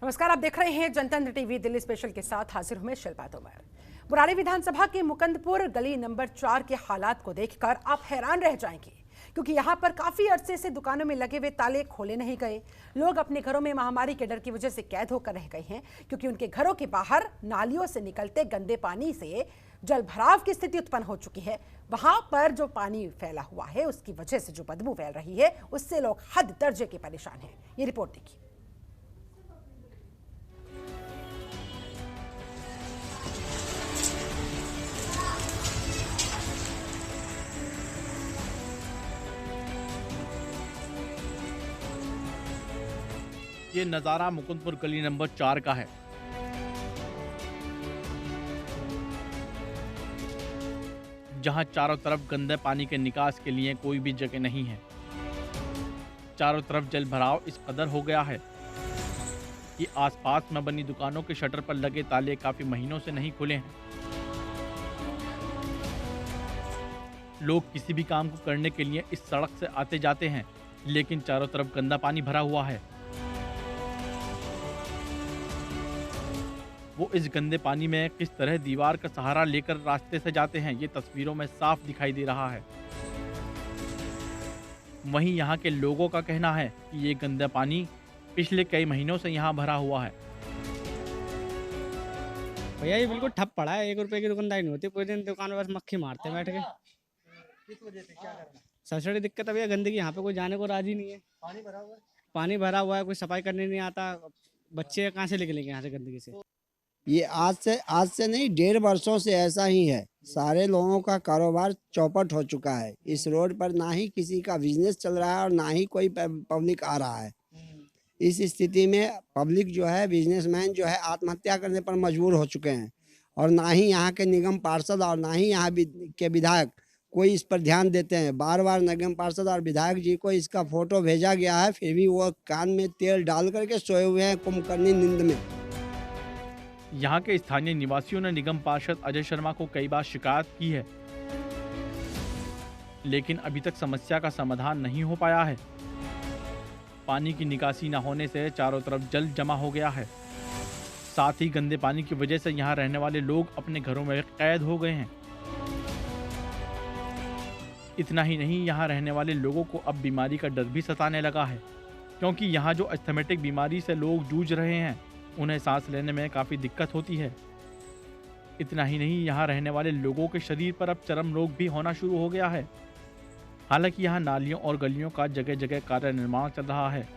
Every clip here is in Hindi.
नमस्कार, आप देख रहे हैं जनतंत्र टीवी दिल्ली स्पेशल के साथ हाजिर हूं मैं शिल्पा तोमर। बुराड़ी विधानसभा के मुकंदपुर गली नंबर 4 के हालात को देखकर आप हैरान रह जाएंगे, क्योंकि यहां पर काफी अरसे से दुकानों में लगे हुए ताले खोले नहीं गए। लोग अपने घरों में महामारी के डर की वजह से कैद होकर रह गए हैं, क्योंकि उनके घरों के बाहर नालियों से निकलते गंदे पानी से जल भराव की स्थिति उत्पन्न हो चुकी है। वहां पर जो पानी फैला हुआ है उसकी वजह से जो बदबू फैल रही है उससे लोग हद दर्जे के परेशान हैं। ये रिपोर्ट देखिए। ये नज़ारा मुकुंदपुर गली नंबर 4 का है। जहां चारों तरफ गंदे पानी के निकास के लिए कोई भी जगह नहीं है। चारों तरफ जल भराव इस कदर हो गया है कि आसपास में बनी दुकानों के शटर पर लगे ताले काफी महीनों से नहीं खुले हैं। लोग किसी भी काम को करने के लिए इस सड़क से आते जाते हैं, लेकिन चारों तरफ गंदा पानी भरा हुआ है। वो इस गंदे पानी में किस तरह दीवार का सहारा लेकर रास्ते से जाते हैं, ये तस्वीरों में साफ दिखाई दे रहा है। वहीं यहाँ के लोगों का कहना है कि ये गंदा पानी पिछले कई महीनों से यहाँ भरा हुआ है। भैया ये बिल्कुल ठप पड़ा है। 1 रुपए की दुकानदारी नहीं होती, पूरे दिन दुकान में बस मक्खी मारते हैं बैठ के। किस वजह से क्या करना? सबसे बड़ी दिक्कत है भैया गंदगी, यहाँ पे कोई जाने को राजी नहीं है। पानी भरा हुआ है। पानी भरा हुआ है, कोई सफाई करने नहीं आता। बच्चे कहाँ से निकलेंगे यहाँ से गंदगी से? ये आज से नहीं 1.5 वर्षों से ऐसा ही है। सारे लोगों का कारोबार चौपट हो चुका है। इस रोड पर ना ही किसी का बिजनेस चल रहा है और ना ही कोई पब्लिक आ रहा है। इस स्थिति में पब्लिक जो है, बिजनेसमैन जो है आत्महत्या करने पर मजबूर हो चुके हैं, और ना ही यहाँ के निगम पार्षद और ना ही यहाँ के विधायक कोई इस पर ध्यान देते हैं। बार बार निगम पार्षद और विधायक जी को इसका फोटो भेजा गया है, फिर भी वो कान में तेल डाल करके सोए हुए हैं कुंभकर्णी नींद में। यहाँ के स्थानीय निवासियों ने निगम पार्षद अजय शर्मा को कई बार शिकायत की है, लेकिन अभी तक समस्या का समाधान नहीं हो पाया है। पानी की निकासी न होने से चारों तरफ जल जमा हो गया है। साथ ही गंदे पानी की वजह से यहाँ रहने वाले लोग अपने घरों में कैद हो गए हैं। इतना ही नहीं, यहाँ रहने वाले लोगों को अब बीमारी का डर भी सताने लगा है, क्योंकि यहाँ जो अस्थमेटिक बीमारी से लोग जूझ रहे हैं उन्हें सांस लेने में काफ़ी दिक्कत होती है। इतना ही नहीं, यहाँ रहने वाले लोगों के शरीर पर अब चर्म रोग भी होना शुरू हो गया है। हालांकि यहाँ नालियों और गलियों का जगह जगह कार्य निर्माण चल रहा है,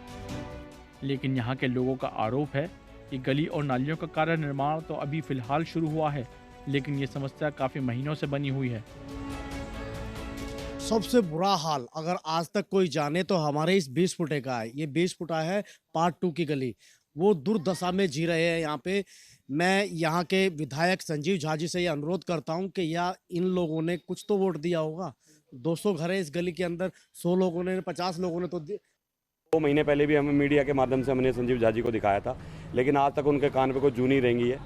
लेकिन यहाँ के लोगों का आरोप है कि गली और नालियों का कार्य निर्माण तो अभी फिलहाल शुरू हुआ है, लेकिन ये समस्या काफ़ी महीनों से बनी हुई है। सबसे बुरा हाल अगर आज तक कोई जाने तो हमारे इस 20 फुटे का है। ये 20 फुटा है पार्ट 2 की गली। वो दुर्दशा में जी रहे हैं यहाँ पे। मैं यहाँ के विधायक संजीव झा जी से ये अनुरोध करता हूँ कि या इन लोगों ने कुछ तो वोट दिया होगा। 200 घर है इस गली के अंदर, 100 लोगों ने, 50 लोगों ने तो 2 महीने पहले भी हमें मीडिया के माध्यम से हमने संजीव झा जी को दिखाया था, लेकिन आज तक उनके कान पे कोई जू नहीं रेंगी है।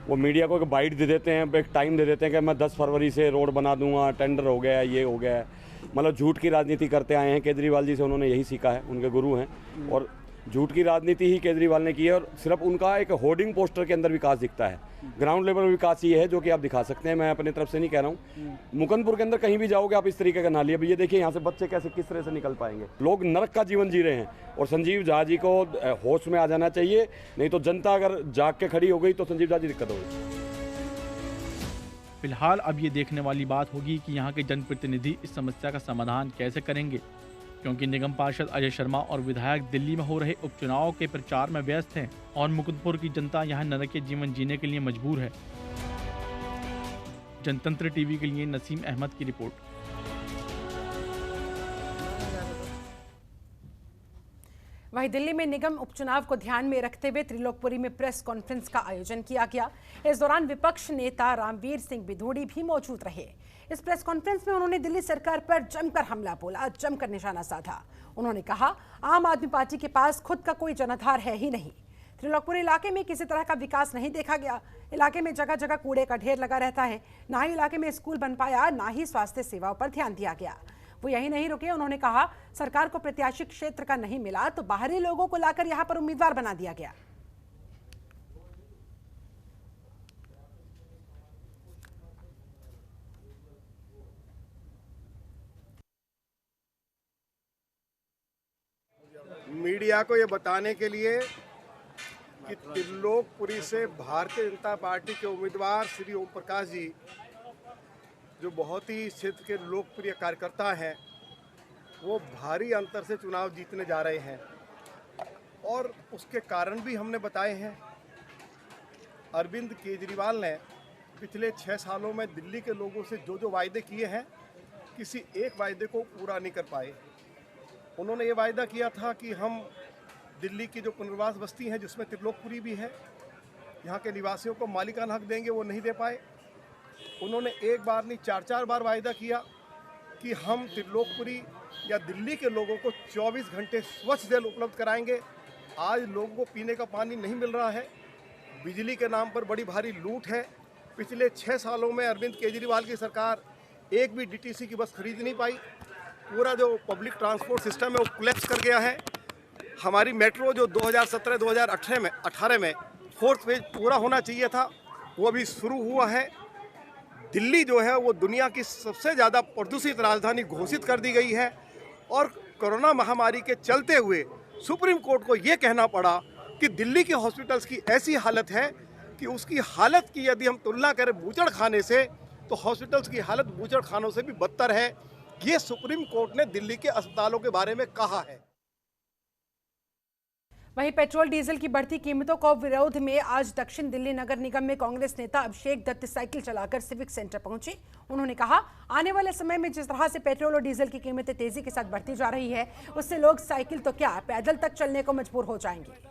वो मीडिया को एक बाइट दे देते हैं, एक टाइम दे देते हैं कि मैं 10 फरवरी से रोड बना दूंगा, टेंडर हो गया है, ये हो गया है। मतलब झूठ की राजनीति करते आए हैं। केजरीवाल जी से उन्होंने यही सीखा है, उनके गुरु हैं, और झूठ की राजनीति ही केजरीवाल ने की है। और सिर्फ उनका एक होर्डिंग पोस्टर के अंदर विकास दिखता है। ग्राउंड लेवल विकास ये है जो कि आप दिखा सकते हैं। मैं अपनी तरफ से नहीं कह रहा हूँ। मुकुंदपुर के अंदर कहीं भी जाओगे आप इस तरीके का नाली, अब ये देखिए यहाँ से बच्चे कैसे किस तरह से निकल पाएंगे। लोग नरक का जीवन जी रहे हैं, और संजीव झा जी को होश में आ जाना चाहिए, नहीं तो जनता अगर जाग के खड़ी हो गई तो संजीव झा जी दिक्कत होगी। फिलहाल अब ये देखने वाली बात होगी कि यहाँ के जनप्रतिनिधि इस समस्या का समाधान कैसे करेंगे, क्योंकि निगम पार्षद अजय शर्मा और विधायक दिल्ली में हो रहे उपचुनाव के प्रचार में व्यस्त हैं और मुकुंदपुर की जनता यहाँ नरकीय जीवन जीने के लिए मजबूर है। जनतंत्र टीवी के लिए नसीम अहमद की रिपोर्ट। वहीं दिल्ली में निगम उपचुनाव को ध्यान में रखते हुए त्रिलोकपुरी में प्रेस कॉन्फ्रेंस का आयोजन किया गया। इस दौरान विपक्ष नेता रामवीर सिंह बिधूड़ी भी मौजूद रहे। इस प्रेस कॉन्फ्रेंस में उन्होंने दिल्ली सरकार पर जमकर हमला बोला, जमकर निशाना साधा। उन्होंने कहा, आम आदमी पार्टी के पास खुद का कोई जनाधार है ही नहीं। त्रिलोकपुर इलाके में किसी तरह का विकास नहीं देखा गया। इलाके में जगह जगह कूड़े का ढेर लगा रहता है। ना ही इलाके में स्कूल बन पाया, ना ही स्वास्थ्य सेवाओं पर ध्यान दिया गया। वो यही नहीं रुके, उन्होंने कहा सरकार को प्रत्याशी क्षेत्र का नहीं मिला तो बाहरी लोगों को लाकर यहाँ पर उम्मीदवार बना दिया गया। मीडिया को ये बताने के लिए कि त्रिलोकपुरी से भारतीय जनता पार्टी के उम्मीदवार श्री ओम प्रकाश जी, जो बहुत ही क्षेत्र के लोकप्रिय कार्यकर्ता हैं, वो भारी अंतर से चुनाव जीतने जा रहे हैं और उसके कारण भी हमने बताए हैं। अरविंद केजरीवाल ने पिछले 6 सालों में दिल्ली के लोगों से जो वायदे किए हैं, किसी एक वायदे को पूरा नहीं कर पाए। उन्होंने ये वायदा किया था कि हम दिल्ली की जो पुनर्वास बस्ती है, जिसमें त्रिलोकपुरी भी है, यहाँ के निवासियों को मालिकाना हक देंगे, वो नहीं दे पाए। उन्होंने एक बार नहीं 4-4 बार वायदा किया कि हम त्रिलोकपुरी या दिल्ली के लोगों को 24 घंटे स्वच्छ जल उपलब्ध कराएंगे। आज लोगों को पीने का पानी नहीं मिल रहा है, बिजली के नाम पर बड़ी भारी लूट है। पिछले 6 सालों में अरविंद केजरीवाल की सरकार एक भी डीटीसी की बस खरीद नहीं पाई। पूरा जो पब्लिक ट्रांसपोर्ट सिस्टम है वो कोलैप्स कर गया है। हमारी मेट्रो जो 2017-2018 में 4th फेज पूरा होना चाहिए था, वो अभी शुरू हुआ है। दिल्ली जो है वो दुनिया की सबसे ज़्यादा प्रदूषित राजधानी घोषित कर दी गई है और कोरोना महामारी के चलते हुए सुप्रीम कोर्ट को ये कहना पड़ा कि दिल्ली के हॉस्पिटल्स की ऐसी हालत है कि उसकी हालत की यदि हम तुलना करें बूचड़ खाने से, तो हॉस्पिटल्स की हालत बूचड़ खानों से भी बदतर है। ये सुप्रीम कोर्ट ने दिल्ली के अस्पतालों के बारे में कहा है। वहीं पेट्रोल डीजल की बढ़ती कीमतों को विरोध में आज दक्षिण दिल्ली नगर निगम में कांग्रेस नेता अभिषेक दत्त साइकिल चलाकर सिविक सेंटर पहुंचे। उन्होंने कहा, आने वाले समय में जिस तरह से पेट्रोल और डीजल की कीमतें तेजी के साथ बढ़ती जा रही है, उससे लोग साइकिल तो क्या पैदल तक चलने को मजबूर हो जाएंगे।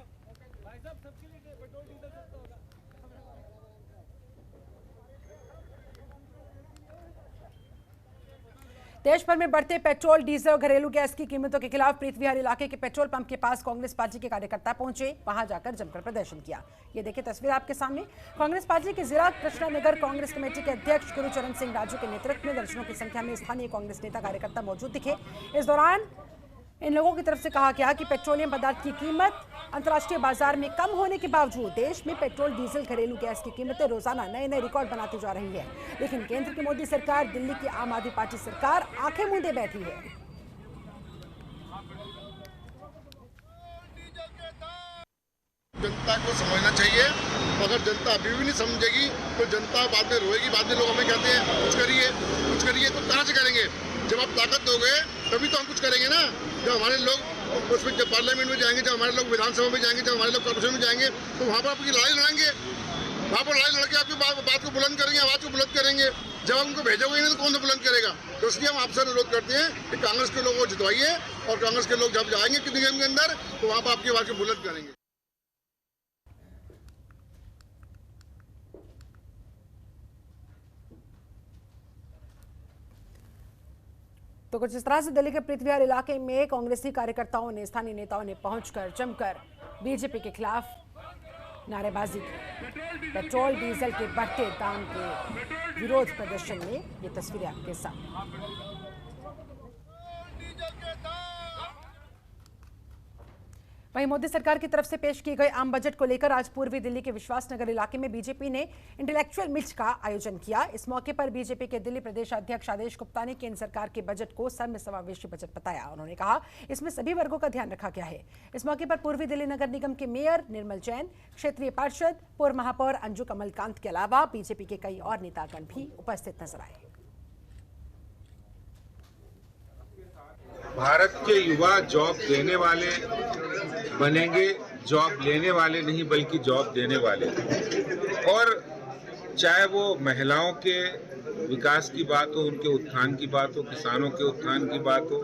देश भर में बढ़ते पेट्रोल, डीजल और घरेलू गैस की कीमतों के खिलाफ प्रीत विहार इलाके के पेट्रोल पंप के पास कांग्रेस पार्टी के कार्यकर्ता पहुंचे। वहां जाकर जमकर प्रदर्शन किया। ये देखिए तस्वीर आपके सामने। कांग्रेस पार्टी के जिला कृष्णा नगर कांग्रेस कमेटी के अध्यक्ष गुरुचरण सिंह राजू के नेतृत्व में दर्जनों की संख्या में स्थानीय कांग्रेस नेता कार्यकर्ता मौजूद दिखे। इस दौरान इन लोगों की तरफ से कहा गया कि पेट्रोलियम पदार्थ की कीमत अंतर्राष्ट्रीय बाजार में कम होने के बावजूद देश में पेट्रोल, डीजल, घरेलू गैस की कीमतें रोजाना नए नए रिकॉर्ड बनाती जा रही है। लेकिन केंद्र की मोदी सरकार, दिल्ली की आम आदमी पार्टी सरकार आंखें मूंदे बैठी है। जनता को समझना चाहिए। अगर जनता अभी भी नहीं समझेगी तो जनता बाद में रोएगी। बाद में लोग हमें कहते हैं कुछ करिए, तो कहाँ से करेंगे? जब आप ताकत दोगे तभी तो हम कुछ करेंगे ना। जब हमारे लोग उसमें जब पार्लियामेंट में जाएंगे, जब हमारे लोग विधानसभा में जाएंगे, जब हमारे लोग कॉर्पोरेशन में जाएंगे, तो वहाँ पर आपकी लड़ाई लड़ेंगे। वहाँ पर लड़ाई लड़के आपकी बात को बुलंद करेंगे, आवाज़ को बुलंद करेंगे। जब आप उनको भेजोगे नहीं तो कौन सा बुलंद करेगा? तो इसलिए हम आपसे अनुरोध करते हैं कि कांग्रेस के लोगों को जितवाइए और कांग्रेस के लोग जब जाएंगे किसी निगम के अंदर तो वहाँ पर आपकी आवाज़ को बुलंद करेंगे। तो कुछ इस तरह से दिल्ली के प्रीत विहार इलाके में कांग्रेसी कार्यकर्ताओं ने, स्थानीय नेताओं ने पहुंचकर जमकर बीजेपी के खिलाफ नारेबाजी की। पेट्रोल डीजल के बढ़ते दाम के विरोध प्रदर्शन में ये तस्वीरें आपके साथ। वहीं मोदी सरकार की तरफ से पेश किए गए आम बजट को लेकर आज पूर्वी दिल्ली के विश्वास नगर इलाके में बीजेपी ने इंटेलेक्चुअल मीट का आयोजन किया। इस मौके पर बीजेपी के दिल्ली प्रदेश अध्यक्ष आदेश गुप्ता ने केंद्र सरकार के बजट को सर्वसमावेशी बजट बताया। उन्होंने कहा, इसमें सभी वर्गों का ध्यान रखा गया है। इस मौके पर पूर्वी दिल्ली नगर निगम के मेयर निर्मल जैन, क्षेत्रीय पार्षद पूर्व महापौर अंजू कमलकांत के अलावा बीजेपी के कई और नेतागण भी उपस्थित नजर आए। भारत के युवा जॉब देने वाले बनेंगे, जॉब लेने वाले नहीं बल्कि जॉब देने वाले। और चाहे वो महिलाओं के विकास की बात हो, उनके उत्थान की बात हो, किसानों के उत्थान की बात हो,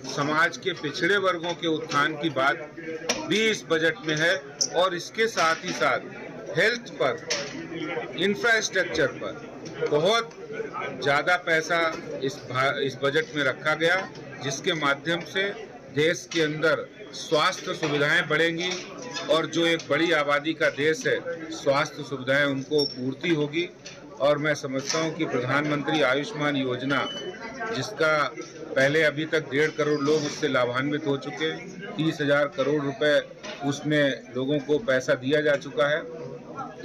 समाज के पिछड़े वर्गों के उत्थान की बात भी इस बजट में है। और इसके साथ ही साथ हेल्थ पर, इंफ्रास्ट्रक्चर पर बहुत ज़्यादा पैसा इस बजट में रखा गया, जिसके माध्यम से देश के अंदर स्वास्थ्य सुविधाएं बढ़ेंगी और जो एक बड़ी आबादी का देश है, स्वास्थ्य सुविधाएं उनको पूर्ति होगी। और मैं समझता हूं कि प्रधानमंत्री आयुष्मान योजना, जिसका पहले अभी तक 1.5 करोड़ लोग उससे लाभान्वित हो चुके हैं, 30,000 करोड़ रुपए उसमें लोगों को पैसा दिया जा चुका है।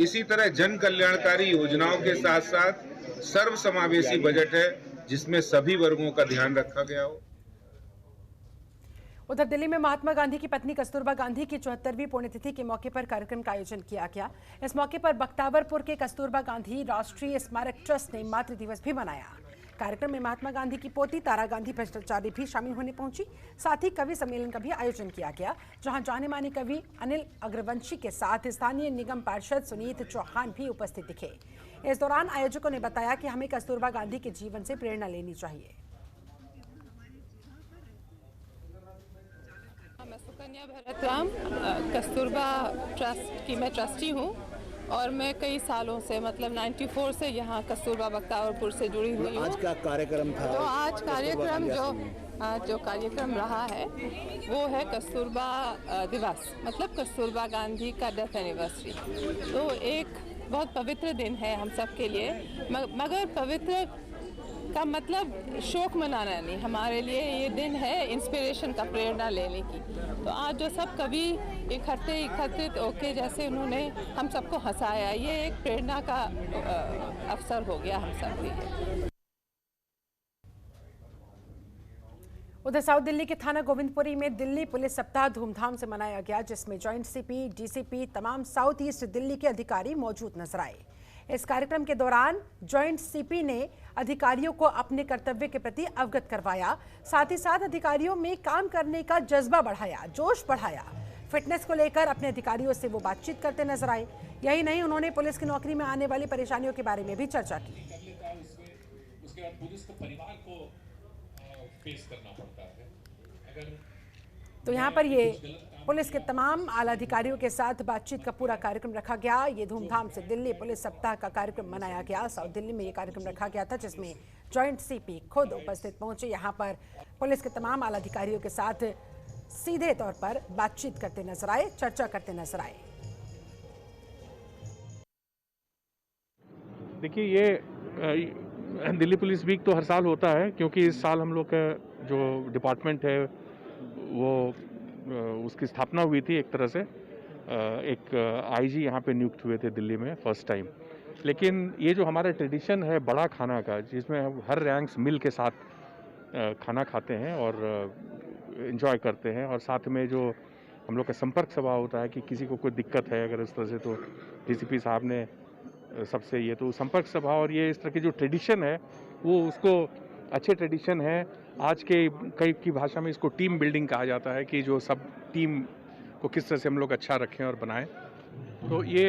इसी तरह जन कल्याणकारी योजनाओं के साथ साथ सर्वसमावेशी बजट है, जिसमें सभी वर्गों का ध्यान रखा गया हो। उधर दिल्ली में महात्मा गांधी की पत्नी कस्तूरबा गांधी की 74वीं पुण्यतिथि के मौके पर कार्यक्रम का आयोजन किया गया। इस मौके पर बख्तावरपुर के कस्तूरबा गांधी राष्ट्रीय स्मारक ट्रस्ट ने मातृ दिवस भी मनाया। कार्यक्रम में महात्मा गांधी की पोती तारा गांधी भट्टाचार्य भी शामिल होने पहुंची। साथ ही कवि सम्मेलन का भी आयोजन किया गया, जहां जाने माने कवि अनिल अग्रवंशी के साथ स्थानीय निगम पार्षद सुनीत चौहान भी उपस्थित दिखे। इस दौरान आयोजकों ने बताया कि हमें कस्तूरबा गांधी के जीवन से प्रेरणा लेनी चाहिए। मैं सुकन्या भरतराम कस्तूरबा ट्रस्ट की मैं ट्रस्टी हूँ और मैं कई सालों से मतलब 94 से यहाँ कस्तूरबा बख्तावरपुर से जुड़ी हुई हूँ। आज का कार्यक्रम था, तो आज कार्यक्रम जो कार्यक्रम रहा है वो है कस्तूरबा दिवस, मतलब कस्तूरबा गांधी का डेथ एनिवर्सरी। तो एक बहुत पवित्र दिन है हम सब के लिए, मगर पवित्र का मतलब शोक मनाना नहीं, हमारे लिए ये दिन है इंस्पिरेशन का, प्रेरणा लेने की। तो आज जो सब कवि एकत्रित होके जैसे उन्होंने हम सबको हंसाया, ये एक प्रेरणा का अवसर हो गया हम सब के लिए। उधर साउथ दिल्ली के थाना गोविंदपुरी में दिल्ली पुलिस सप्ताह धूमधाम से मनाया गया, जिसमें जॉइंट सीपी, डीसीपी, तमाम साउथ ईस्ट दिल्ली के अधिकारी मौजूद नजर आए। इस कार्यक्रम के दौरान जॉइंट सीपी ने अधिकारियों को अपने कर्तव्य के प्रति अवगत करवाया, साथ ही साथ अधिकारियों में काम करने का जज्बा बढ़ाया, जोश बढ़ाया। फिटनेस को लेकर अपने अधिकारियों से वो बातचीत करते नजर आए। यही नहीं, उन्होंने पुलिस की नौकरी में आने वाली परेशानियों के बारे में भी चर्चा की। उसके बाद पुलिस को परिवार को फेस करना पड़ता है। तो यहाँ पर ये पुलिस के तमाम आला अधिकारियों के साथ बातचीत का पूरा कार्यक्रम रखा गया। ये धूमधाम से दिल्ली पुलिस सप्ताह का कार्यक्रम मनाया गया। साउथ दिल्ली में ये कार्यक्रम रखा गया था, जिसमें जॉइंट सीपी खुद उपस्थित पहुंचे। यहाँ पर पुलिस के तमाम आला अधिकारियों के साथ सीधे तौर पर बातचीत करते नजर आए, चर्चा करते नजर आए। देखिए, ये दिल्ली पुलिस वीक तो हर साल होता है, क्योंकि इस साल हम लोग का जो डिपार्टमेंट है वो उसकी स्थापना हुई थी। एक तरह से एक आईजी यहाँ पे नियुक्त हुए थे दिल्ली में फर्स्ट टाइम। लेकिन ये जो हमारा ट्रेडिशन है बड़ा खाना का, जिसमें हम हर रैंक्स मिल के साथ खाना खाते हैं और एंजॉय करते हैं, और साथ में जो हम लोग का संपर्क सभा होता है कि किसी को कोई दिक्कत है अगर इस तरह से, तो डीसीपी साहब ने सबसे ये तो संपर्क सभा, और ये इस तरह की जो ट्रेडिशन है वो उसको अच्छे ट्रेडिशन है। आज के कई की भाषा में इसको टीम बिल्डिंग कहा जाता है, कि जो सब टीम को किस तरह से हम लोग अच्छा रखें और बनाएं। तो ये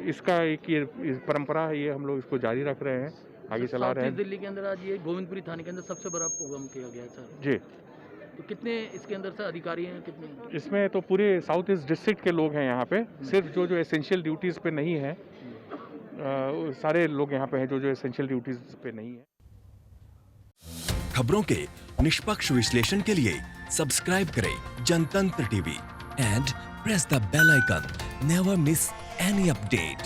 इसका एक ये परंपरा है, ये हम लोग इसको जारी रख रहे हैं, आगे चला रहे हैं। दिल्ली के अंदर आज ये गोविंदपुरी थाने के अंदर सबसे बड़ा प्रोग्राम किया गया सर जी। तो कितने इसके अंदर से अधिकारी हैं, कितने? इसमें तो पूरे साउथ ईस्ट डिस्ट्रिक्ट के लोग हैं यहाँ पे। सिर्फ जो एसेंशियल ड्यूटीज़ पे नहीं है, सारे लोग यहाँ पे हैं जो एसेंशियल ड्यूटीज़ पे नहीं है। खबरों के निष्पक्ष विश्लेषण के लिए सब्सक्राइब करें Jantantra TV and press the bell icon. Never miss any update.